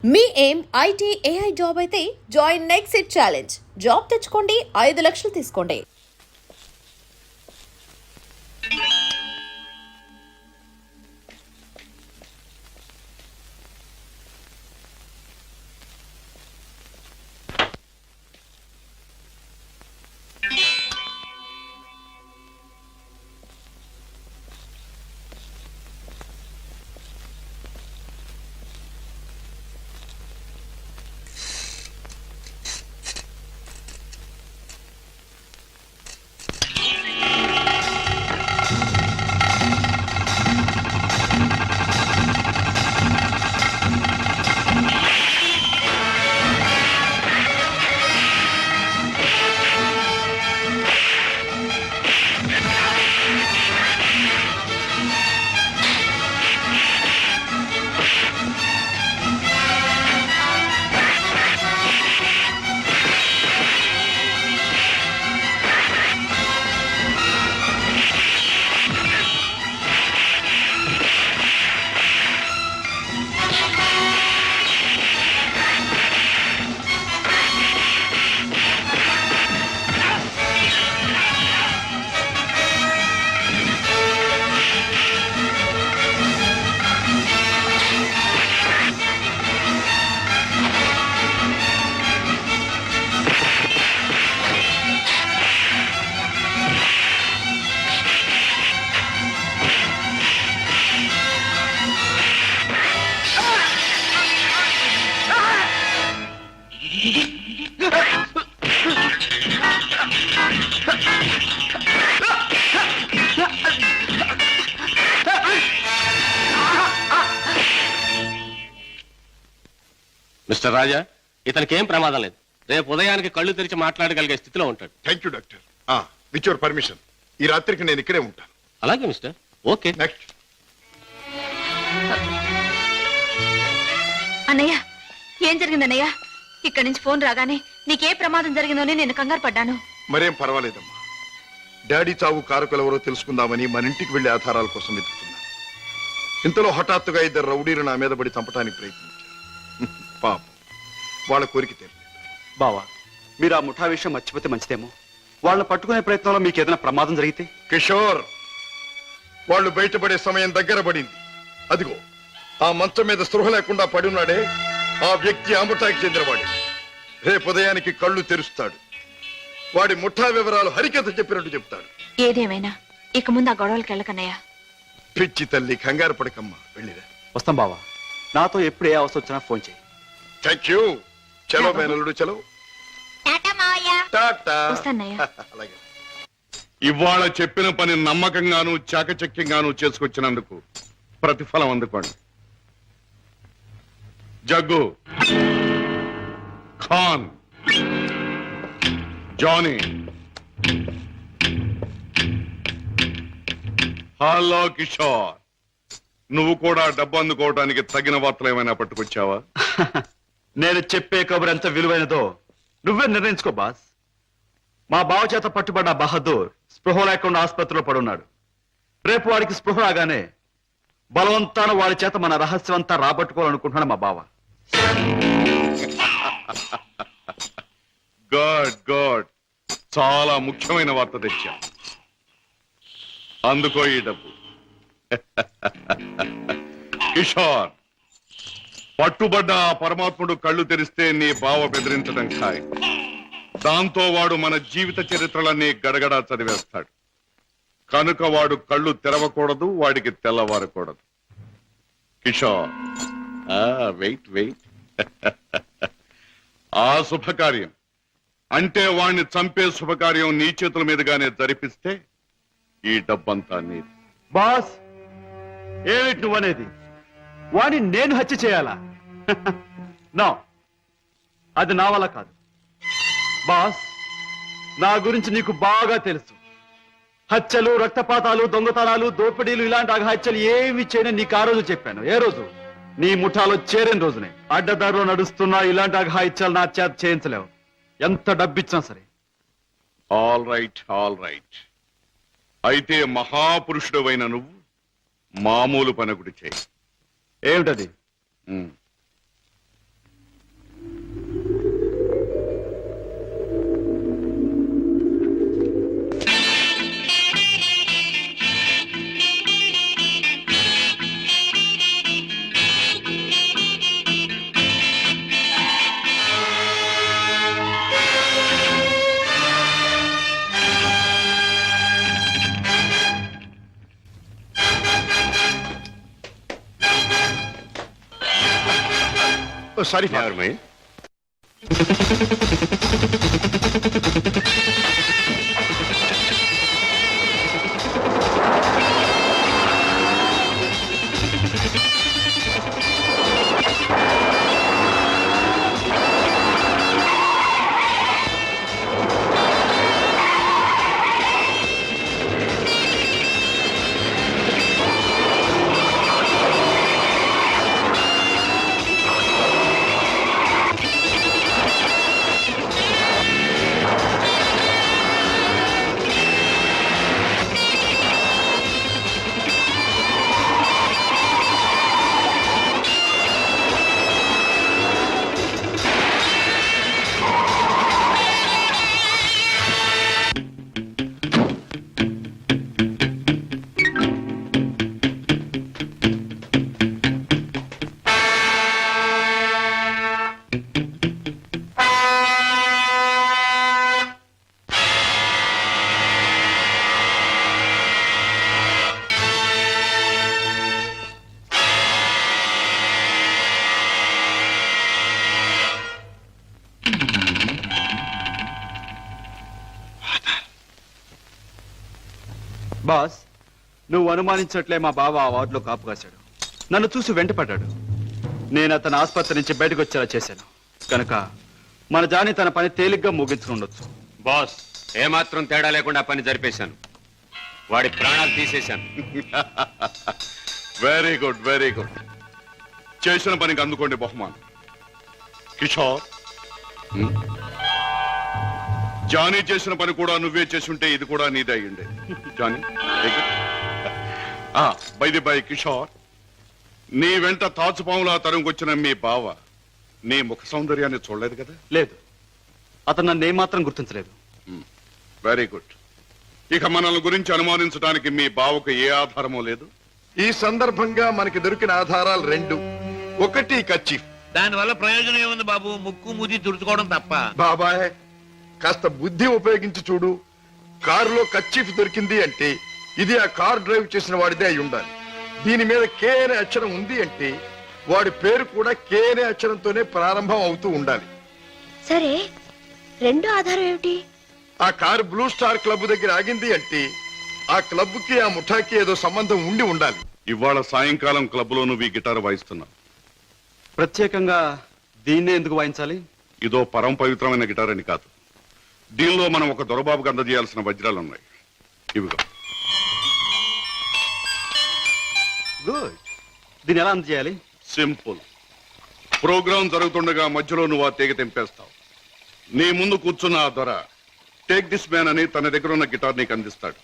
మీ ఏం IT AI job అయితే join next it challenge. Job తెచ్చుకోండి, 5 లక్షలు తీసుకోండి. మిస్టర్ రాజా, ఇతనికి ఏం ప్రమాదం లేదు. రేపు ఉదయానికి కళ్ళు తెరిచి మాట్లాడగలిగే స్థితిలో ఉంటాడు. Thank you doctor. With your permission ఈ రాత్రికి నేను ఇక్కడే ఉంటాను. అలాగే మిస్టర్. ఓకే. నెక్స్ట్. అన్నయ్య, ఏం జరిగింది అన్నయ్య? ఇక్కడి నుంచి ఫోన్ రాగానే నీకే ప్రమాదం జరిగిందోనే నేను కంగారు పడ్డాను. మరేం పర్వాలేదమ్మా. డాడీ చావు కారకులెవరో తెలుసుకుందామని మన ఇంటికి వెళ్లే ఆధారాల కోసం వెతుకుతున్నాను. ఇంతలో హఠాత్తుగా 2 రౌడీలు నా మీద పడి చంపడానికి ప్రయత్నించారు. పాపం, వాళ్ళ కోరిక తీరలేదు. బావా, మీరు ఆ ముఠా విషయం మర్చిపోతే మంచిదేమో. వాళ్ళని పట్టుకునే ప్రయత్నంలో మీకు ఏదైనా ప్రమాదం జరిగితే? కిషోర్, వాళ్ళు బయటపడే సమయం దగ్గర పడింది. అదిగో ఆ మంచం మీద స్పృహ లేకుండా పడి ఉన్నాడే, ఆ వ్యక్తి ఆ ముఠాకి చెందినవాడు. రేపు ఉదయానికి కళ్ళు తెరుస్తాడు. వాడి ముఠా వివరాలు హరికథ చెప్పినట్టు చెప్తాడు. ఏదేమైనా ఇక ముందు ఆ గొడవలకి వెళ్ళకన్నయ్య. పిచ్చి తల్లి, కంగారు పడకమ్మా, వెళ్ళిరా. వస్తాం బావా. నాతో ఎప్పుడు ఏ అవసరం వచ్చినా ఫోన్ చేయి. Thank you. చలో మేనల్లుడు, చలో. టాటా. వస్తాన్నయ్య. అలాగే. ఇవాళ చెప్పిన పని నమ్మకంగాను చాకచక్యంగాను చేసుకొచ్చినందుకు ప్రతిఫలం అందుకోండి. జగ్గు, ఖాన్, జానీ, హలో కిషోర్, నువ్వు కూడా డబ్బు అందుకోవడానికి తగిన వార్తలు ఏమైనా పట్టుకొచ్చావా? నేను చెప్పే కబురు ఎంత విలువైనదో నువ్వే నిర్ణయించుకో బాస్. మా బావ చేత పట్టుబడ్డ బహదూర్ స్పృహ లేకుండా ఆసుపత్రిలో పడున్నాడు. రేపు వాడికి స్పృహ రాగానే బలవంతాన వాడి చేత మన రహస్యం అంతా రాబట్టుకోవాలనుకుంటున్నాడు మా బావ. గుడ్ గుడ్, చాలా ముఖ్యమైన వార్త తెచ్చా. అందుకో ఈ డబ్బు. కిషోర్, పట్టుబడ్డ ఆ పరమాత్ముడు కళ్ళు తెరిస్తే నీ బావ బెదిరించడం ఖాయం. దాంతో వాడు మన జీవిత చరిత్రలన్నీ గడగడా చదివేస్తాడు. కనుక వాడు కళ్ళు తెరవకూడదు, వాడికి తెల్లవారకూడదు. Kishore, wait wait. ఆ శుభకార్యం అంటే వాణ్ణి చంపే శుభకార్యం నీ చేతుల మీదుగానే జరిపిస్తే ఈ డబ్బంతా నీది. బాస్, ఏమిటి నువ్వనేది? వాడిని నేను హత్య చేయాలా? నో, అది నా వల్ల కాదు. బాస్, నా గురించి నీకు బాగా తెలుసు. హత్యలు, రక్తపాతాలు, దొంగతనాలు, దోపిడీలు ఇలాంటి అఘాత్యలు ఏమి చేయని నీకు ఆ రోజు చెప్పాను. ఏ రోజు? నీ ముఠాలో చేరిన రోజునే. అడ్డదారిలో నడుస్తున్నా ఇలాంటి అఘాయిత్యాలు నా చేత చేయించలేవు, ఎంత డబ్బిచ్చినా సరే. All right, all right. అయితే మహాపురుషుడు అయిన నువ్వు మామూలు పనొకటి చేయి. ఏమిటది? Sorry Never mind. బాస్, నువ్వు అనుమానించట్లే మా బావ ఆ వార్డులో కాపు కాశాడు. నన్ను చూసి వెంటపడ్డాడు. నేను అతను ఆసుపత్రి నుంచి బయటకు వచ్చేలా చేశాను కనుక మన జాని తన పని తేలిగ్గా ముగించుకుండొచ్చు. బాస్, ఏమాత్రం తేడా లేకుండా పని జరిపేశాను. వాడి ప్రాణాలు తీసేశాను. Very good, very good. చేసిన పనికి అందుకోండి బహుమానం. కిషోర్, జానీ చేసిన పని కూడా నువ్వే చేసుంటే ఇది కూడా నీదే అయ్యుండే. జానీ, బై కిషోర్, నీ వెంట తాచుపాములా తరుముకొచ్చిన మీ బావ నీ ముఖ సౌందర్యాన్ని చూడలేదు కదా? లేదు, అతను నన్ను ఏమాత్రం గుర్తించలేదు. Very good. ఇక మనల్ని గురించి అనుమానించడానికి మీ బావకు ఏ ఆధారమూ లేదు. ఈ సందర్భంగా మనకి దొరికిన ఆధారాలు రెండు. ఒకటి కచ్చిఫ్. దానివల్ల ప్రయోజనం ఏముంది బాబు? ముక్కు ముది తుడుచుకోవడం తప్ప. బాబాయ్, కాస్త బుద్ధి ఉపయోగించి చూడు. కారులో కచ్చిఫ్ దొరికింది అంటే ఇది ఆ కార్ డ్రైవ్ చేసిన వాడిదే అయి ఉండాలి. దీని మీద కే అనే అక్షరం ఉంది అంటే వాడి పేరు కూడా కే అనే అక్షరంతోనే ప్రారంభం అవుతూ ఉండాలి. సరే, రెండో ఆధారం ఏమిటి? ఆ కారు బ్లూ స్టార్ క్లబ్ దగ్గర ఆగింది అంటే ఆ క్లబ్ కి ఆ ముఠాకి ఏదో సంబంధం ఉండి ఉండాలి. ఇవాళ సాయంకాలం క్లబ్లో నువ్వు ఈ గిటార్ వాయిస్తున్నావు. ప్రత్యేకంగా దీన్నే ఎందుకు వాయించాలి? ఇదో పరమ పవిత్రమైన గిటార్ అని కాదు. దీనిలో మనం ఒక దొరబాబుకి అందజేయాల్సిన వజ్రాలు ఉన్నాయి. ఇవిగో. గుడ్. దీన్ని ఎలా అందజేయాలి? సింపుల్. ప్రోగ్రాం జరుగుతుండగా మధ్యలో నువ్వు ఆ తీగ తెంపేస్తావు. నీ ముందు కూర్చున్న ఆ దొర టేక్ దిస్ మ్యాన్ అని తన దగ్గర ఉన్న గిటార్ నీకు అందిస్తాడు.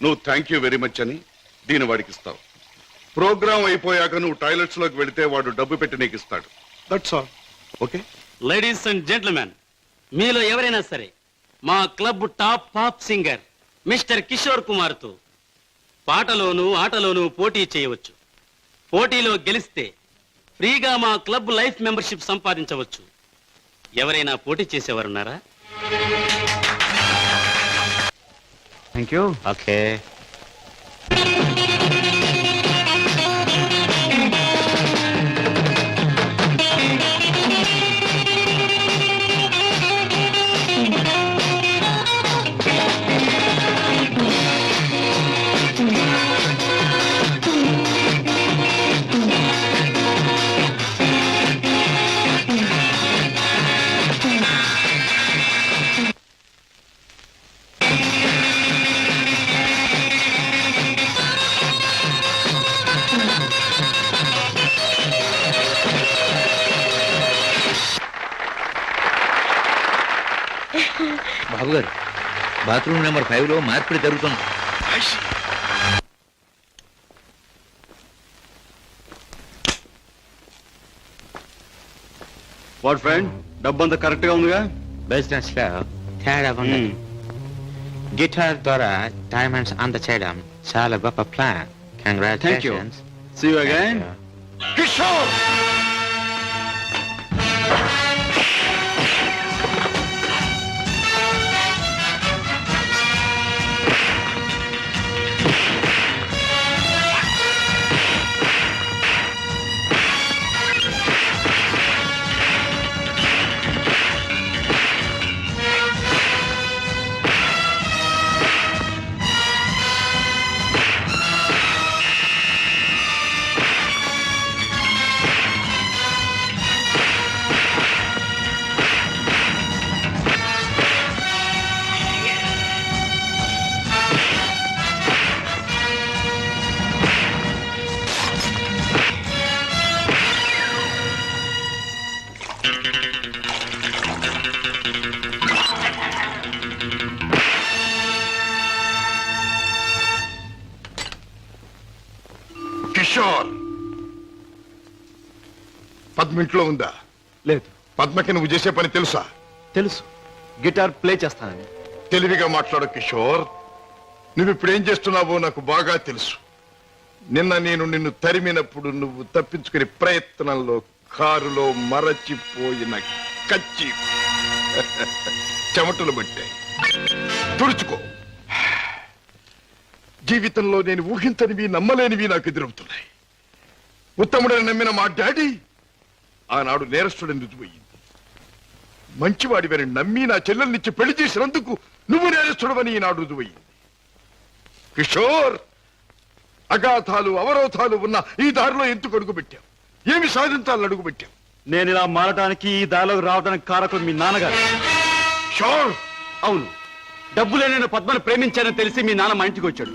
నువ్వు థ్యాంక్ యూ వెరీ మచ్ అని దీని వాడికి ఇస్తావు. ప్రోగ్రాం అయిపోయాక నువ్వు టాయిలెట్స్ లోకి వెళితే వాడు డబ్బు పెట్టి నీకు ఇస్తాడు. That's all. Okay? Ladies and gentlemen, మీలో ఎవరైనా సరే మా club top pop singer mister Kishore Kumar తో పాటలోను ఆటలోను పోటీ చేయవచ్చు. పోటీలో గెలిస్తే ఫ్రీగా మా క్లబ్ లైఫ్ మెంబర్షిప్ సంపాదించవచ్చు. ఎవరైనా పోటీ చేసేవారున్నారా? Thank you. ఓకే. బాబు గారు, బాత్రూమ్ నెంబర్ 5 లో మార్పిడి జరుగుతుంది. వాట్ ఫ్రెండ్, డబ్బంతా కరెక్ట్ గా ఉందిగా? బిజినెస్ లో తేడా ఉంది. గిటార్ ద్వారా డైమండ్స్ అందచేయడం చాలా గొప్ప plan. Thank you. Congratulations. See you again. Kishore, Padma ఇంట్లో ఉందా? లేదు. పద్మకి నువ్వు చేసే పని తెలుసా? తెలుసు, గిటార్ ప్లే చేస్తానని. తెలివిగా మాట్లాడు కిషోర్. నువ్వు ఇప్పుడు ఏం చేస్తున్నావో నాకు బాగా తెలుసు. నిన్న నేను నిన్ను తరిమినప్పుడు నువ్వు తప్పించుకునే ప్రయత్నంలో కారులో మరచిపోయిన కచ్చి చెమటలు పట్టాయి. తుడుచుకో. జీవితంలో నేను ఊహించనివి నమ్మలేనివి నాకు ఎదురవుతున్నాయి. ఉత్తముడని నమ్మిన మా డాడీ ఆనాడు నేరస్తుడని రుజువయ్యింది. మంచివాడివని నమ్మి నా చెల్లెల్నిచ్చి పెళ్లి చేసినందుకు నువ్వు నేరస్తుడవని ఈనాడు రుజువయ్యింది. కిషోర్, అగాధాలు అవరోధాలు ఉన్న ఈ దారిలో ఎందుకు అడుగు పెట్టావు? ఏమి సాధించాలని అడుగు పెట్టావు? నేను ఇలా మారడానికి, ఈ దారిలోకి రావడానికి కారకులు మీ నాన్నగారు. షోర్. అవును, డబ్బులే నేను పద్మను ప్రేమించానని తెలిసి మీ నాన్న మా ఇంటికి వచ్చాడు.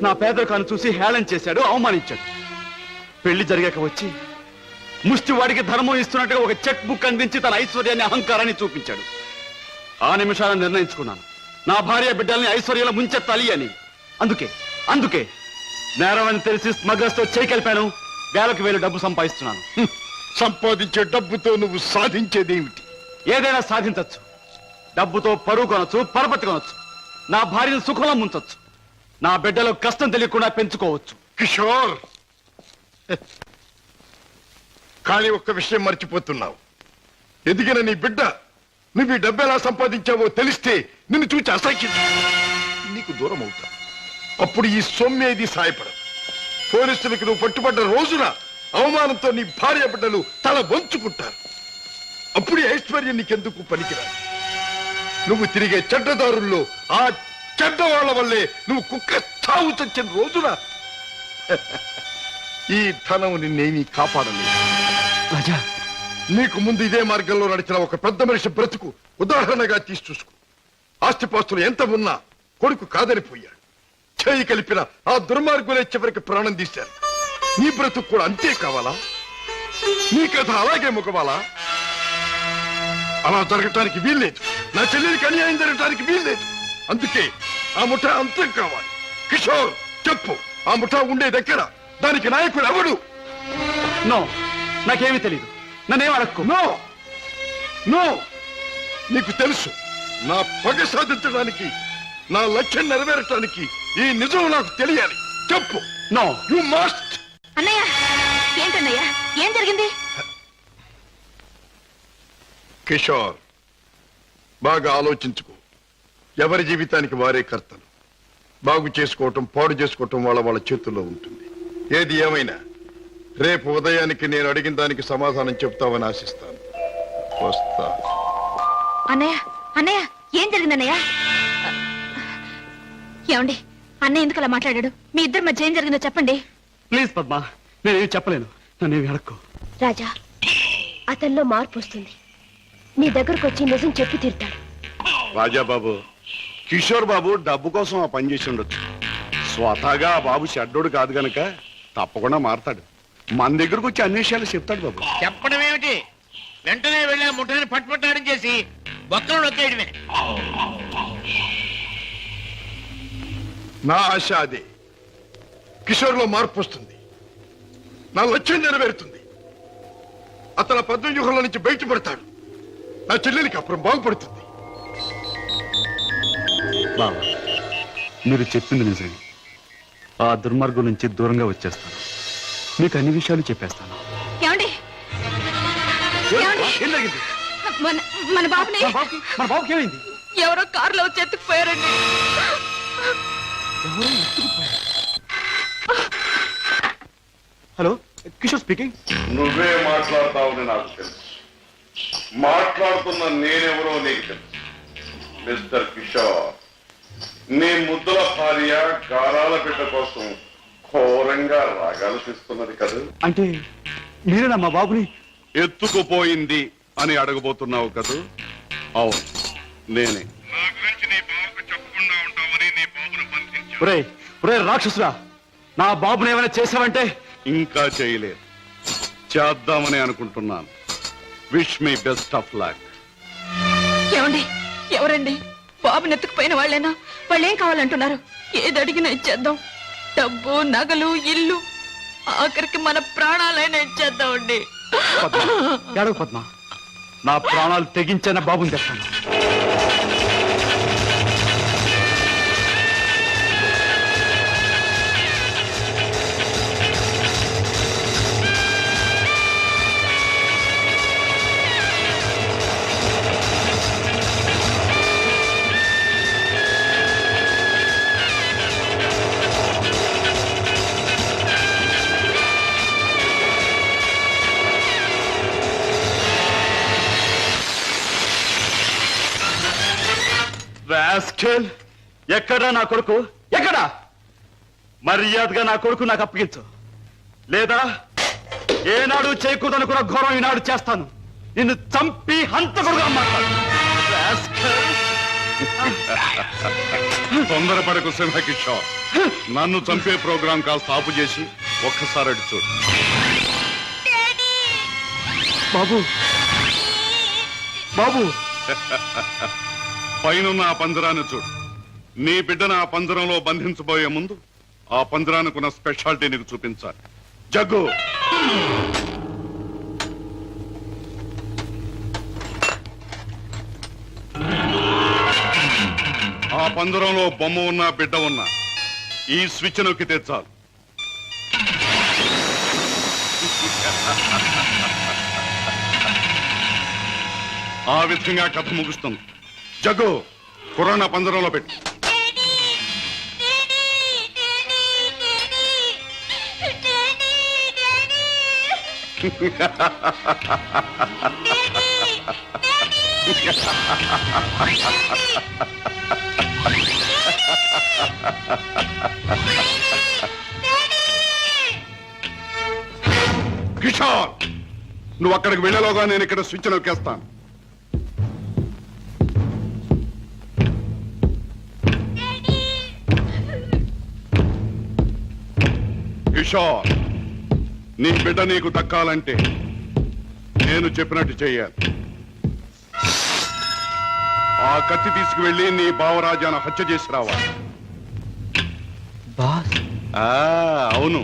నా పేదరికాన్ని చూసి హేళన చేశాడు, అవమానించాడు. పెళ్లి జరిగాక వచ్చి ముష్టి వాడికి ధర్మం ఇస్తున్నట్టుగా ఒక చెక్ బుక్ అందించి తన ఐశ్వర్యాన్ని, అహంకారాన్ని చూపించాడు. ఆ నిమిషాలను నిర్ణయించుకున్నాను, నా భార్య బిడ్డల్ని ఐశ్వర్యంలో ముంచెత్తాలి అని. అందుకే నేరం అని తెలిసి స్మగ్లర్స్ తో చేయి కలిపాను. వేలకు వేలు డబ్బు సంపాదిస్తున్నాను. సంపాదించే డబ్బుతో నువ్వు సాధించేదేమిటి? ఏదైనా సాధించచ్చు. డబ్బుతో పరువు కొనొచ్చు, పరపతి కొనొచ్చు. నా భార్యను సుఖంలో ముంచొచ్చు. నా బిడ్డలో కష్టం తెలియకుండా పెంచుకోవచ్చు. కిషోర్, కానీ ఒక్క విషయం మర్చిపోతున్నావు. ఎదిగిన నీ బిడ్డ నువ్వు ఈ డబ్బు ఎలా సంపాదించావో తెలిస్తే నిన్ను చూచి అసహ్యం నీకు దూరం అవుతా. అప్పుడు ఈ సొమ్మేది సాయపడదు. పోలీసులకు నువ్వు పట్టుబడ్డ రోజున అవమానంతో నీ భార్య బిడ్డలు తల వంచుకుంటారు. అప్పుడు ఈ ఐశ్వర్యం నీకెందుకు పనికిరాదు. నువ్వు తిరిగే చెడ్డదారుల్లో ఆ చెడ్డవాళ్ల వల్లే నువ్వు కుక్క చావు చచ్చిన రోజున ఈ ధనం నిన్నేమీ కాపాడలేదు. రాజా, నీకు ముందు ఇదే మార్గంలో నడిచిన ఒక పెద్ద మనిషి బ్రతుకు ఉదాహరణగా తీసి చూసుకో. ఆస్తిపాస్తులు ఎంత ఉన్నా కొడుకు కాదని పోయాడు. చేయి కలిపిన ఆ దుర్మార్గులే చివరికి ప్రాణం తీశారు. నీ బ్రతుకు కూడా అంతే కావాలా? నీ కథ అలాగే ముగవాలా? అలా జరగటానికి వీల్లేదు. నా చెల్లెలికి అన్యాయం జరగటానికి వీల్లేదు. అందుకే ఆ ముఠా అంతం కావాలి. కిషోర్, చెప్పు, ఆ ముఠా ఉండే దగ్గర దానికి నాయకుడు ఎవడు? నో, నాకేమీ తెలియదు. నన్నేం అడక్కు. నో నో, నీకు తెలుసు. నా పగ సాధించడానికి, నా లక్ష్యం నెరవేరటానికి ఈ నిజం నాకు తెలియాలి. చెప్పు. No, you must. అన్నయ్య, ఏంటన్నయ్య, ఏం జరిగింది? కిషోర్, బాగా ఆలోచించుకో. ఎవరి జీవితానికి వారే కర్తలు. బాగు చేసుకోవటం, పాడు చేసుకోవటం వాళ్ళ చేతుల్లో ఉంటుంది. ఏది ఏమైనా రేపు ఉదయానికి నేను అడిగిన దానికి సమాధానం చెప్తావని ఆశిస్తాను. వస్తా. అన్నయ్య, ఏం జరిగిందన్నయ్య? ఏమండి, అన్నయ్య ఎందుకు అలా మాట్లాడాడు? మీ ఇద్దరి మధ్య ఏం జరిగిందో చెప్పండి. ప్లీజ్ పద్మ, నేనేం చెప్పలేను. నన్నేమి అడక్కు. రాజా, అతనిలో మార్పు వస్తుంది. నీ దగ్గరకు వచ్చి నిజం చెప్పి తీరుతాడు. రాజాబాబు, కిషోర్ బాబు డబ్బు కోసం ఆ పని చేసి ఉండొచ్చు. స్వతహాగా ఆ బాబు షడ్డోడు కాదు గనక తప్పకుండా మారతాడు. మన దగ్గరకు వచ్చి అన్ని విషయాలు చెప్తాడు బాబు. చెప్పడం ఏమిటి? వెంటనే వెళ్ళి ఆ ముఠాన్ని పట్టుపట్టాడం చేసి బొక్కలు నొక్కేయడమే. నా ఆశ అదే. కిషోర్లో మార్పు వస్తుంది. నా లక్ష్యం నెరవేరుతుంది. అతను పద్మవ్యూహంలో నుంచి బయటపడతాడు. నా చెల్లెలికి అప్పుడు బాగుపడుతుంది. బాబా, మీరు చెప్పింది నిజమే. ఆ దుర్మార్గం నుంచి దూరంగా వచ్చేస్తాను. మీకు అన్ని విషయాలు చెప్పేస్తాను. ఏమండి, ఏం జరిగింది? మన బాబుని మన బాబుకి ఏమైంది? ఎవరో కారులో వచ్చి ఎత్తుకుపోయారండి. Hello, Kishore speaking. నువ్వే మాట్లాడతావని నాకు తెలుసు. మాట్లాడుతున్న నేనెవరో నీకు తెలుసు. మిస్టర్ కిషోర్, నీ ముద్దుల భార్య గారాల బిడ్డ కోసం ఘోరంగా రాగాలు తీస్తున్నది కదా. అంటే మీరేనా మా బాబుని ఎత్తుకుపోయింది అని అడగబోతున్నావు కదూ? అవును, నేనే. నా గురించి నీ బాబుకు చెప్పకుండా ఉంటామని నీ బాబును బంధించాను. ఒరే రాక్షసురా, నా బాబుని ఏమైనా చేసావంటే? ఇంకా చేయలేదు, చేద్దామని అనుకుంటున్నాను. Wish me best of luck. ఏమండి, ఎవరండి? బాబుని ఎత్తుకుపోయిన వాళ్ళేనా? వాళ్ళేం కావాలంటున్నారు? ఏది అడిగినా ఇచ్చేద్దాం. డబ్బు, నగలు, ఇల్లు, ఆఖరికి మన ప్రాణాలైనా ఇచ్చేద్దామండి. పద్మ ఏడవ పద్మ, నా ప్రాణాలు తెగించిన బాబుని తెస్తాను. రాస్కెల్, ఎక్కడా నా కొడుకు? ఎక్కడా? మర్యాదగా నా కొడుకు నాకు అప్పగించు, లేదా ఏనాడు చేయకూడదనుకున్న ఘోరం ఈనాడు చేస్తాను. నిన్ను చంపి హంతకుడుగా మాట్లాడు. తొందరపడకు సింహకిషోర్. నన్ను చంపే ప్రోగ్రాం కాస్త ఆపు చేసి ఒక్కసారి అడి చూడు. బాబు, బాబు, పైనున్న ఆ పంజరాన్ని చూడు. నీ బిడ్డను ఆ పంజరంలో బంధించబోయే ముందు ఆ పంజరానికున్న స్పెషాలిటీ నీకు చూపించాలి. జగ్గు, ఆ పంజరంలో బొమ్మ ఉన్న బిడ్డ ఉన్న ఈ స్విచ్ నొక్కితే చాలు. ఆ విధంగా కథ ముగుస్తుంది. జగ్గు, కుర్రాన్న పంజరంలో పెట్టు. కిషోర్, నువ్వు అక్కడికి వెళ్ళలోగా నేను ఇక్కడ స్విచ్ నొక్కేస్తాను. కిషోర్, నీ బిడ్డ నీకు దక్కాలంటే నేను చెప్పినట్టు చెయ్యాలి. ఆ కత్తి తీసుకువెళ్ళి నీ బావరాజాను హత్య చేసి రావాలి. అవును,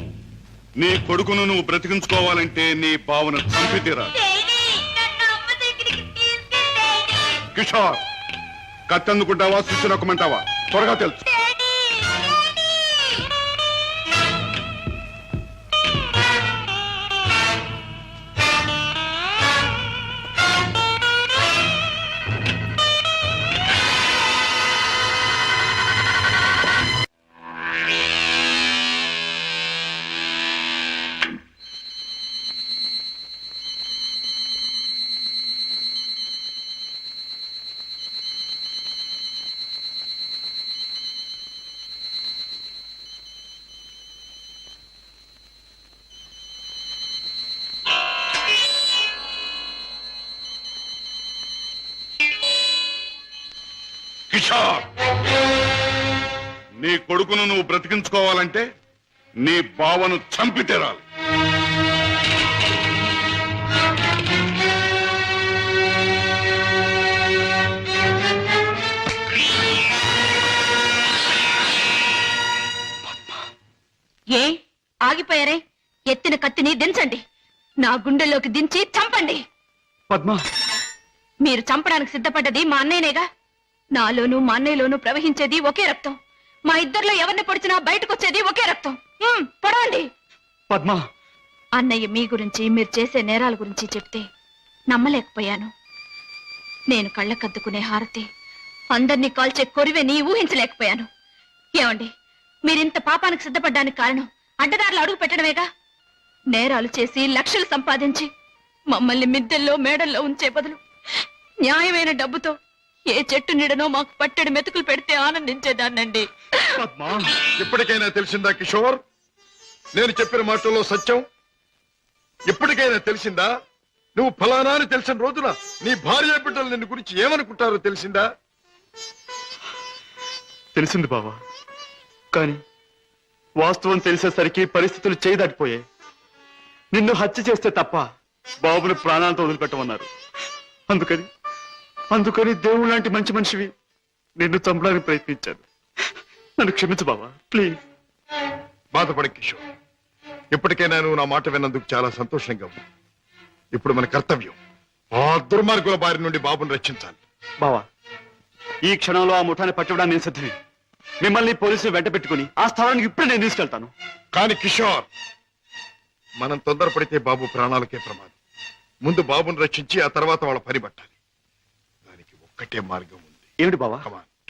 నీ కొడుకును నువ్వు బ్రతికించుకోవాలంటే నీ బావను చంపి తీరాలి. కిషోర్, కత్తి అందుకుంటావా స్విచ్ నొక్కమంటావా? త్వరగా తెలుసు. కిషోర్, నీ కొడుకును నువ్వు బ్రతికించుకోవాలంటే నీ బావను చంపి తీరాలి. ఏ ఆగిపోయారే? ఎత్తిన కత్తిని దించండి, నా గుండెల్లోకి దించి చంపండి. పద్మ, మీరు చంపడానికి సిద్ధపడ్డది మా అన్నయ్యనేగా. నాలోనూ మా అన్నయ్యలోనూ ప్రవహించేది ఒకే రక్తం. మా ఇద్దరిలో ఎవరిని పొడిచినా బయటకు వచ్చేది ఒకే రక్తం. పొడవండి. పద్మ, అన్నయ్య మీ గురించి, మీరు చేసే నేరాల గురించి చెప్తే నమ్మలేకపోయాను. నేను కళ్ళకద్దుకునే హారతి, అందరినీ కాల్చే కొరివెని ఊహించలేకపోయాను. ఏమండి, మీరింత పాపానికి సిద్ధపడ్డానికి కారణం అడ్డదారులు అడుగు పెట్టడమేగా. నేరాలు చేసి లక్షలు సంపాదించి మమ్మల్ని మిద్దెల్లో మేడల్లో ఉంచే బదులు న్యాయమైన డబ్బుతో ఏ చెట్టు నీడనో మాకు పట్టెడు మెతుకులు పెడితే ఆనందించేదాన్నండి. ఇప్పటికైనా తెలిసిందా కిషోర్? నేను చెప్పిన మాటల్లో సత్యం ఇప్పటికైనా తెలిసిందా? నువ్వు ఫలానా అని తెలిసిన రోజున నీ భార్య బిడ్డలు నిన్ను గురించి ఏమనుకుంటారో తెలిసిందా? తెలిసింది బావా, కానీ వాస్తవం తెలిసేసరికి పరిస్థితులు చేయదాటిపోయాయి. నిన్ను హత్య చేస్తే తప్ప బాబుని ప్రాణాలతో వదిలిపెట్టమన్నారు. అందుకని దేవుడు లాంటి మంచి మనిషివి నిన్ను చంపడానికి ప్రయత్నించాను. నన్ను క్షమించు బావా, ప్లీజ్. బాధపడ కిషోర్, ఇప్పటికైనా నువ్వు నా మాట విన్నందుకు చాలా సంతోషంగా ఉంది. ఇప్పుడు మన కర్తవ్యం ఆ దుర్మార్గుల బారి నుండి బాబుని రక్షించాలి. బావా, ఈ క్షణంలో ఆ ముఠాన్ని పట్టుకోవడానికి నేను సిద్ధమే. మిమ్మల్ని పోలీసులు వెంట పెట్టుకుని ఆ స్థలానికి ఇప్పుడే నేను తీసుకెళ్తాను. కానీ కిషోర్, మనం తొందరపడితే బాబు ప్రాణాలకే ప్రమాదం. ముందు బాబుని రక్షించి ఆ తర్వాత వాళ్ళ పని పట్టాలి. దానికి ఒక్కటే మార్గం ఉంది. ఏమిటి బావా? Come on.